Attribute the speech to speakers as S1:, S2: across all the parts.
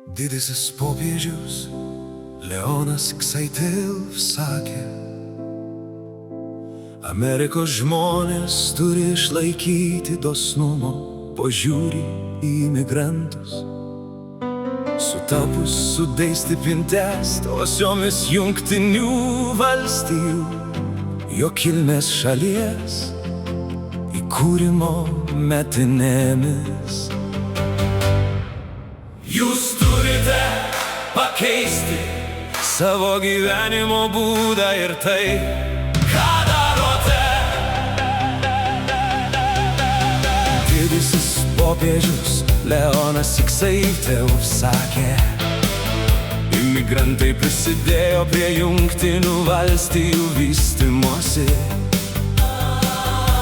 S1: Didysis popiežius Leonas Ksaitil sakė: Amerikos žmonės turi išlaikyti dosnumo požiūrį į imigrantus. Sutapus sudeisti pintes tosiomis Jungtinių valstijų, jo kilmės šalies įkūrimo metinėmis. Jūs turite pakeisti savo gyvenimo būdą ir tai, ką darote. Didysis popiežius Leonas Ksaitil sakė: imigrantai prisidėjo prie Jungtinių valstijų vystymosi.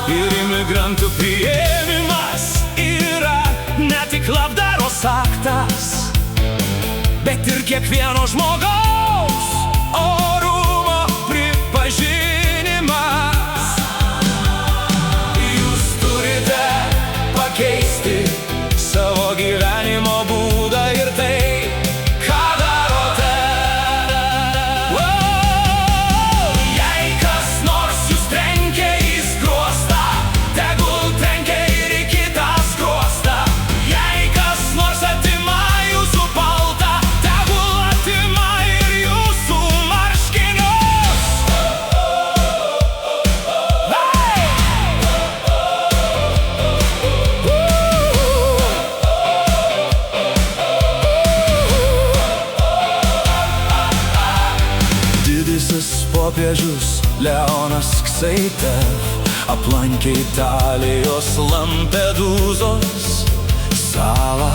S1: Ir imigrantų priėmimas yra ne tik labdaros aktas, bet ir kiekvieno žmogaus orumo pripažinimas. Jūs turite pakeisti savo gyvenimo būdą ir tai, ką darote. Jei kas nors jūs trenkia į skruostą, tegul trenkia ir į kitą skruostą. Jei kas nors atima jūsų paltą, tegul atima ir jūsų marškinius. Didysis popiežius Leonas Ksaitil aplankė Italijos Lampedūzos salą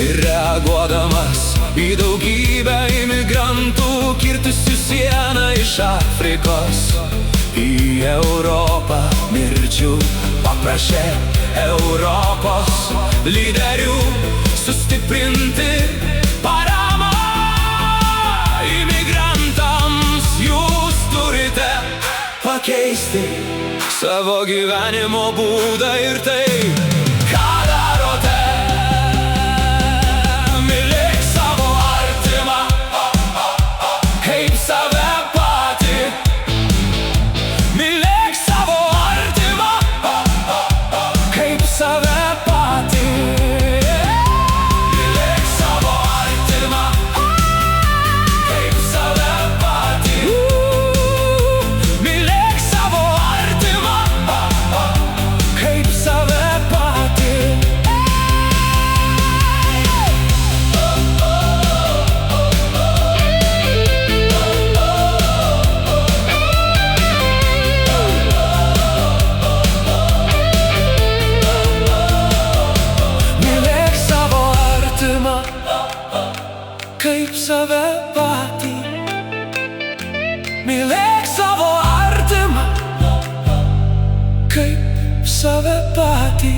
S1: ir reaguodamas į daugybę imigrantų kirtusių sieną iš Afrikos į Europą mirčių, paprašė Europos lyderių sustiprinti paramą imigrantams. Jūs turite pakeisti savo gyvenimo būdą ir tai, ką darote. Mylėk savo artimą kaip save patį. Mylėk savo artimą kaip save patį. Mylėk savo artimą kaip save patį. Mylėk savo artimą kaip save patį. Mylėk savo artimą kaip save patį. Mylėk savo artimą kaip save patį.